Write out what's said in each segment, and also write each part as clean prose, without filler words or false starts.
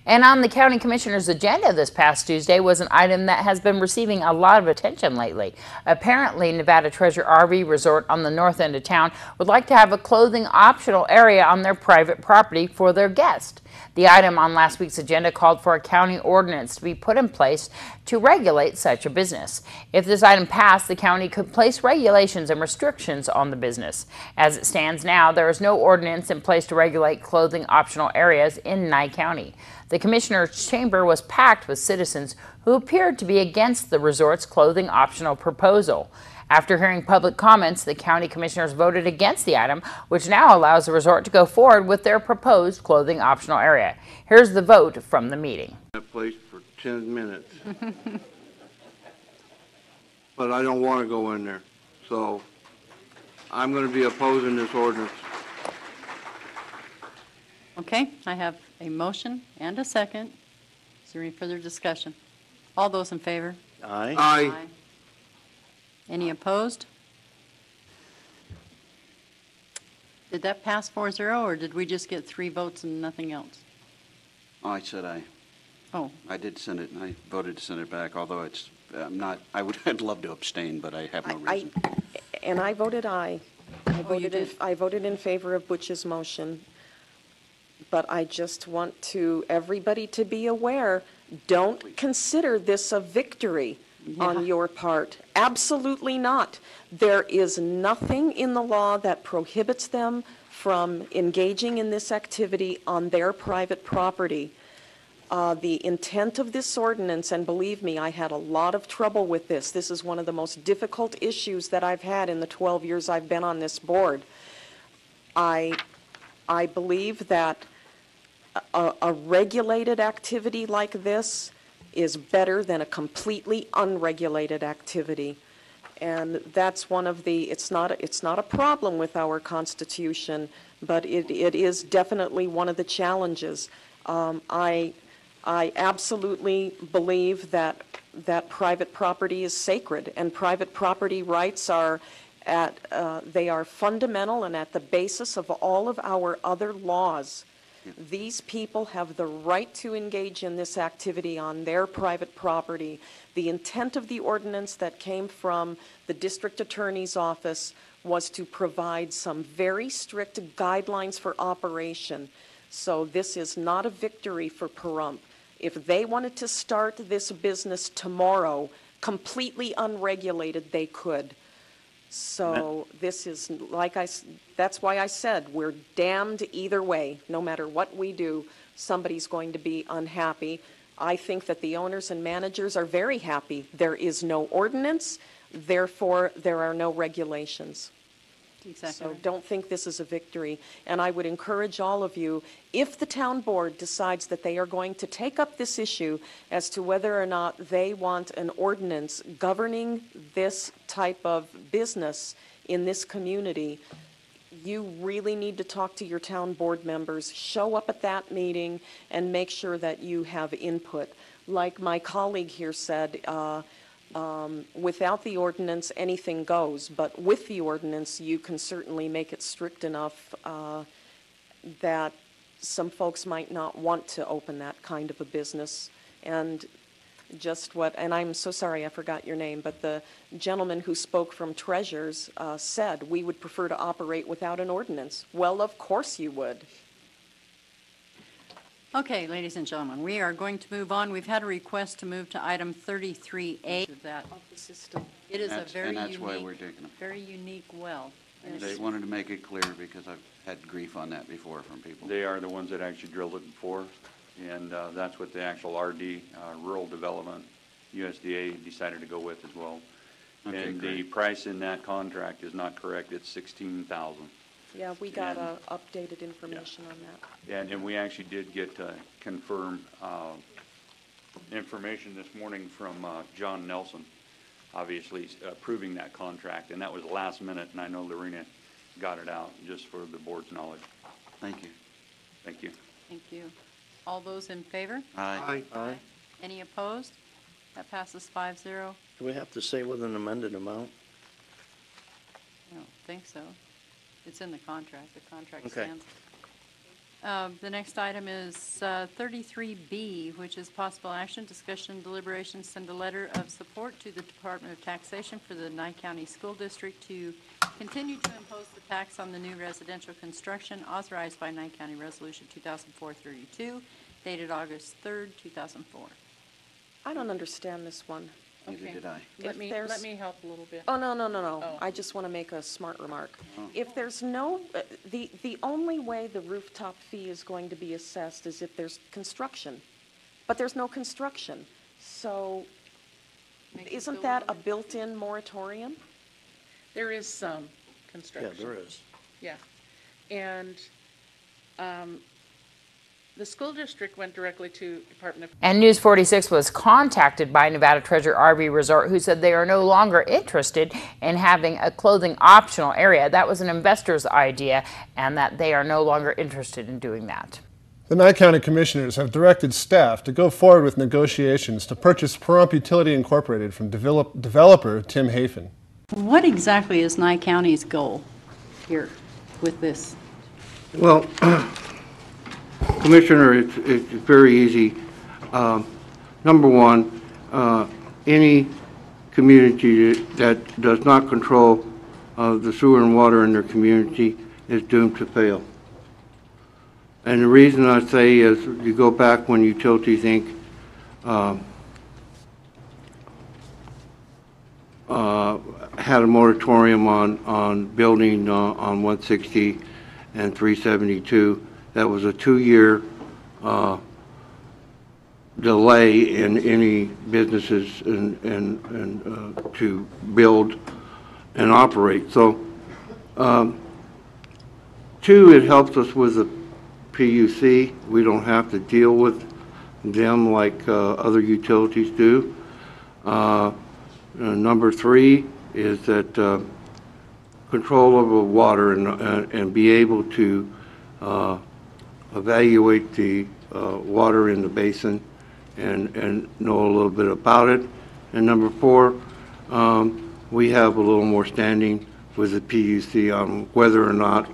And on the County Commissioner's agenda this past Tuesday was an item that has been receiving a lot of attention lately. Apparently, Nevada Treasure RV Resort on the north end of town would like to have a clothing optional area on their private property for their guests. The item on last week's agenda called for a county ordinance to be put in place to regulate such a business. If this item passed, the county could place regulations and restrictions on the business. As it stands now, there is no ordinance in place to regulate clothing optional areas in Nye County. The Commissioner's Chamber was packed with citizens who appeared to be against the resort's clothing optional proposal. After hearing public comments, the county commissioners voted against the item, which now allows the resort to go forward with their proposed clothing optional area. Here's the vote from the meeting. That place for 10 minutes. But I don't want to go in there. So I'm going to be opposing this ordinance. Okay, I have a motion and a second. Is there any further discussion? All those in favor? Aye. Aye. Any opposed? Did that pass 4-0, or did we just get 3 votes and nothing else? I said aye. Oh, I did send it, and I voted to send it back, although it's not, I'd love to abstain, but I have no reason. And I voted aye. Oh, you did? I voted in favor of Butch's motion. But I just want everybody to be aware, don't consider this a victory on your part. Absolutely not. There is nothing in the law that prohibits them from engaging in this activity on their private property. The intent of this ordinance, and believe me, I had a lot of trouble with this. This is one of the most difficult issues that I've had in the 12 years I've been on this board. I believe that a regulated activity like this is better than a completely unregulated activity. And that's one of the, it's not a problem with our Constitution, but it is definitely one of the challenges. I absolutely believe that private property is sacred, and private property rights are they are fundamental and at the basis of all of our other laws. These people have the right to engage in this activity on their private property. The intent of the ordinance that came from the district attorney's office was to provide some very strict guidelines for operation. So this is not a victory for Pahrump. If they wanted to start this business tomorrow, completely unregulated, they could. So this is, that's why I said we're damned either way. No matter what we do, somebody's going to be unhappy. I think that the owners and managers are very happy. There is no ordinance, therefore there are no regulations. exactly. So don't think this is a victory. And I would encourage all of you, if the town board decides that they are going to take up this issue as to whether or not they want an ordinance governing this type of business in this community, you really need to talk to your town board members, show up at that meeting, and make sure that you have input. Like my colleague here said, without the ordinance, anything goes, but with the ordinance, you can certainly make it strict enough that some folks might not want to open that kind of a business. And and I'm so sorry I forgot your name, but the gentleman who spoke from Treasures said, we would prefer to operate without an ordinance. Well, of course you would. Okay, ladies and gentlemen, we are going to move on. We've had a request to move to item 33A. That The system. it is a That's- very and that's unique, why we're taking them. very unique well. They wanted to make it clear because I've had grief on that before from people. They are the ones that actually drilled it before, and that's what the actual RD, Rural Development, USDA decided to go with as well. Okay, And the great. price in that contract is not correct, it's $16,000. Yeah, we got And- updated information on that. And we actually did get confirm information this morning from John Nelson, obviously approving that contract, and that was last minute, and I know Lorena got it out, just for the board's knowledge. Thank you. Thank you. Thank you. All those in favor? Aye. Aye. Any opposed? That passes 5-0. Do we have to say with an amended amount? I don't think so. It's in the contract. The contract Okay. stands. The next item is 33B, which is possible action, discussion, and deliberation, send a letter of support to the Department of Taxation for the Nye County School District to continue to impose the tax on the new residential construction authorized by Nye County Resolution 2004-32, dated August 3rd, 2004. I don't understand this one. Neither did I. If there's- Let me help a little bit. Oh, no. Oh. I just want to make a smart remark. If there's no, the only way the rooftop fee is going to be assessed is if there's construction. But there's no construction. So Makes it isn't go that a over. built-in moratorium? There is some Yeah, construction. there is. Yeah. And the school district went directly to Department of And News 46 was contacted by Nevada Treasure RV Resort, who said they are no longer interested in having a clothing optional area. That was an investor's idea, and that they are no longer interested in doing that. The Nye County Commissioners have directed staff to go forward with negotiations to purchase Pahrump Utility Incorporated from developer Tim Hafen. What exactly is Nye County's goal here with this? Well, Commissioner, it's very easy. Number one, any community that does not control the sewer and water in their community is doomed to fail. And the reason I say is, you go back when Utilities Inc. Had a moratorium on building on 160 and 372. That was a 2-year delay in any businesses and to build and operate. So, 2, it helps us with the PUC. We don't have to deal with them like other utilities do. Number 3 is that control over water and be able to evaluate the water in the basin and know a little bit about it. And number 4, we have a little more standing with the PUC on whether or not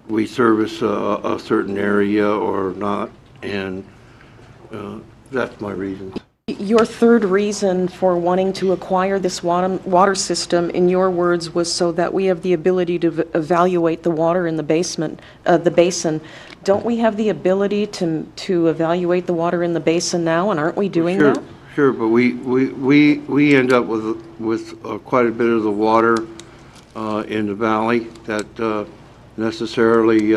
we service a certain area or not, and that's my reason. Your third reason for wanting to acquire this water system, in your words, was so that we have the ability to evaluate the water in the basin. Don't we have the ability to evaluate the water in the basin now, and aren't we doing that? Sure, but we end up with quite a bit of the water in the valley that necessarily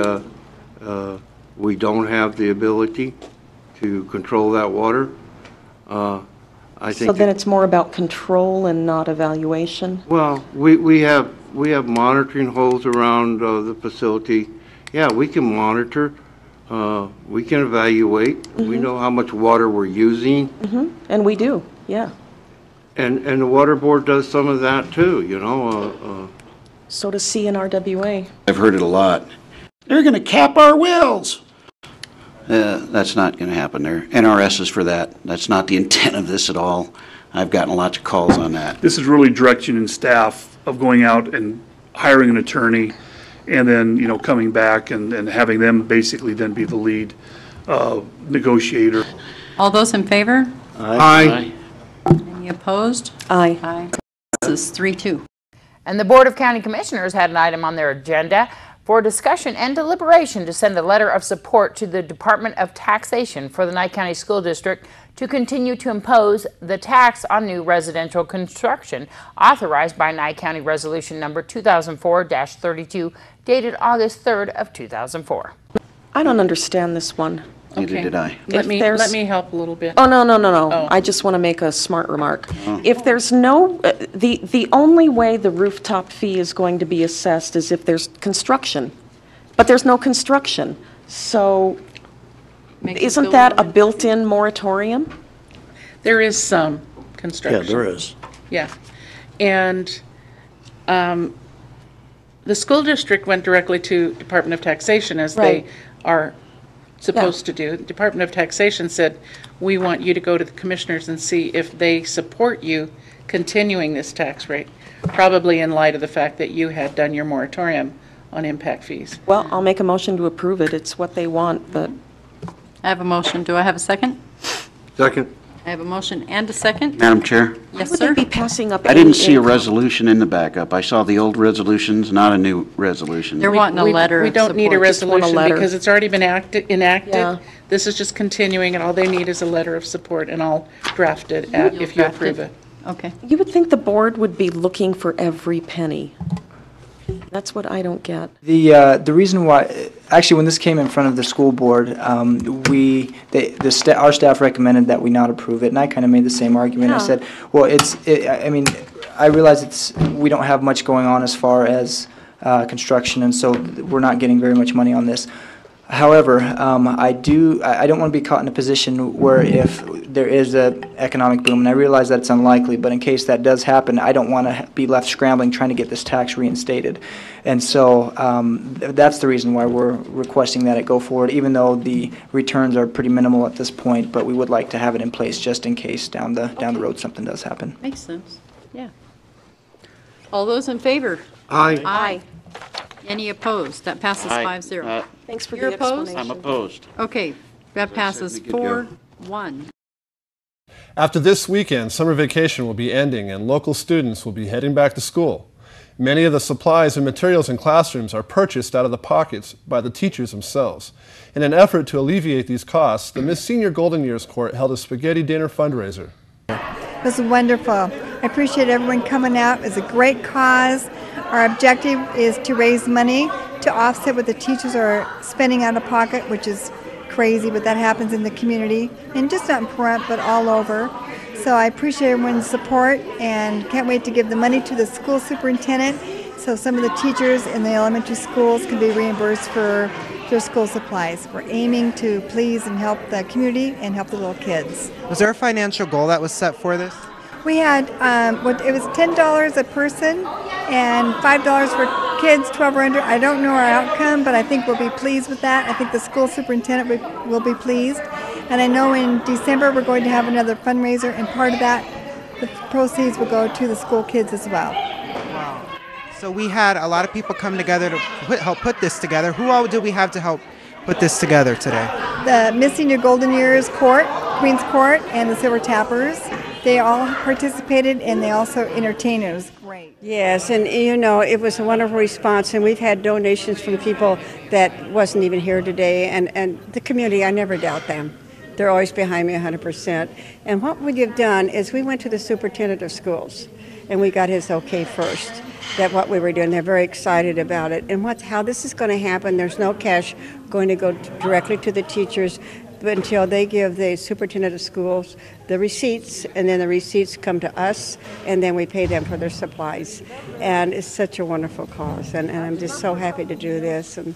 we don't have the ability to control that water. I think So then it's more about control and not evaluation? well, we have monitoring holes around the facility. Yeah, we can monitor, we can evaluate. We know how much water we're using. And we do, yeah. And the water board does some of that too, you know. So does CNRWA. I've heard it a lot. They're going to cap our wells. That's not going to happen. There NRS is for that. That's not the intent of this at all. I've gotten lots of calls on that. This is really direction and staff of going out and hiring an attorney and then, you know, coming back and having them basically then be the lead negotiator. All those in favor? Aye. Any opposed? Aye. Aye. This is 3-2. And the Board of County Commissioners had an item on their agenda for discussion and deliberation to send a letter of support to the Department of Taxation for the Nye County School District to continue to impose the tax on new residential construction authorized by Nye County Resolution number 2004-32, dated August 3rd of 2004. I don't understand this one. Neither Okay. did I. Let there's- me help a little bit. Oh, no. Oh. I just want to make a smart remark. If there's no, the only way the rooftop fee is going to be assessed is if there's construction. But there's no construction. So Makes it isn't go that a over. built-in moratorium? There is some Yeah, construction. there is. Yeah. And the school district went directly to Department of Taxation, as they Right. are supposed to do. Department of Taxation said, we want you to go to the commissioners and see if they support you continuing this tax rate, probably in light of the fact that you had done your moratorium on impact fees. Well, I'll make a motion to approve it. It's what they want, but I have a motion. Do I have a second? Second. I have a motion and a second. Madam Chair, Yes, would sir. they be passing up I didn't any see a income? resolution in the backup. I saw the old resolutions, not a new resolution. They're wanting a letter We of don't need a support. Just want a resolution letter. because it's already been enacted. Yeah. This is just continuing, and all they need is a letter of support, and I'll draft it if you draft approve it? it. Okay. You would think the board would be looking for every penny. That's what I don't get. The reason why, actually, when this came in front of the school board, our staff recommended that we not approve it, and I kind of made the same argument. I Yeah. said, well, I realize we don't have much going on as far as construction, and so we're not getting very much money on this. However, I don't want to be caught in a position where if there is an economic boom, and I realize that it's unlikely, but in case that does happen, I don't want to be left scrambling trying to get this tax reinstated. And so that's the reason why we're requesting that it go forward, even though the returns are pretty minimal at this point, but we would like to have it in place just in case down the road something does happen. Makes sense. Yeah. All those in favor? Aye. Aye. Any opposed? That passes 5-0. Thanks for You're the opposed? explanation. I'm opposed. Okay, that passes certainly could go. 4-1. After this weekend, summer vacation will be ending and local students will be heading back to school. Many of the supplies and materials in classrooms are purchased out of the pockets by the teachers themselves. In an effort to alleviate these costs, the Miss Senior Golden Years Court held a spaghetti dinner fundraiser. It was wonderful. I appreciate everyone coming out. It's a great cause. Our objective is to raise money to offset what the teachers are spending out of pocket, which is crazy, but that happens in the community, and just not in Pahrump, but all over. So I appreciate everyone's support and can't wait to give the money to the school superintendent so some of the teachers in the elementary schools can be reimbursed for their school supplies. We're aiming to please and help the community and help the little kids. Was there a financial goal that was set for this? We had, it was $10 a person and $5 for kids 12 or under. I don't know our outcome, but I think we'll be pleased with that. I think the school superintendent will be pleased. And I know in December we're going to have another fundraiser, and part of that, the proceeds will go to the school kids as well. Wow. So we had a lot of people come together to help put this together. Who all did we have to help put this together today? The Miss Senior Golden Years Court, Queen's Court, and the Silver Tappers. They all participated, and they also entertained. It was great. Yes, and you know, it was a wonderful response, and we've had donations from people that wasn't even here today, and the community, I never doubt them. They're always behind me 100%. And what we have done is we went to the superintendent of schools, and we got his okay first, that what we were doing. They're very excited about it. And how this is going to happen, there's no cash going to go directly to the teachers, but until they give the superintendent of schools the receipts, and then the receipts come to us, and then we pay them for their supplies. And it's such a wonderful cause, and I'm just so happy to do this and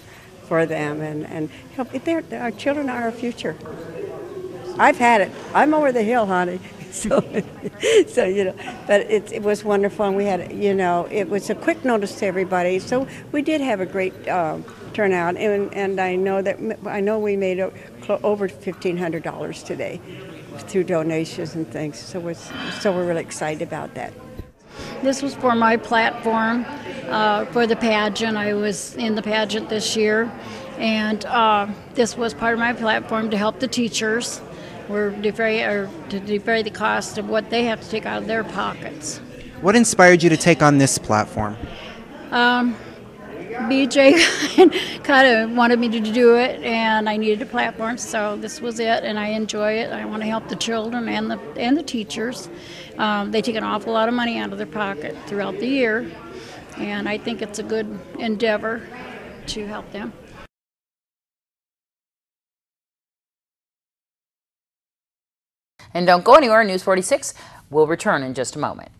for them, and help. Our children are our future. I've had it. I'm over the hill, honey. So you know, but it was wonderful, and we had, you know, it was a quick notice to everybody. So we did have a great turnout, and I know we made over $1,500 today through donations and things. So we're really excited about that. This was for my platform for the pageant. I was in the pageant this year, and this was part of my platform to help the teachers. We're to defray the cost of what they have to take out of their pockets. What inspired you to take on this platform? BJ kind of wanted me to do it, and I needed a platform, so this was it, and I enjoy it. I want to help the children and the teachers. They take an awful lot of money out of their pocket throughout the year, and I think it's a good endeavor to help them. And don't go anywhere. News 46 will return in just a moment.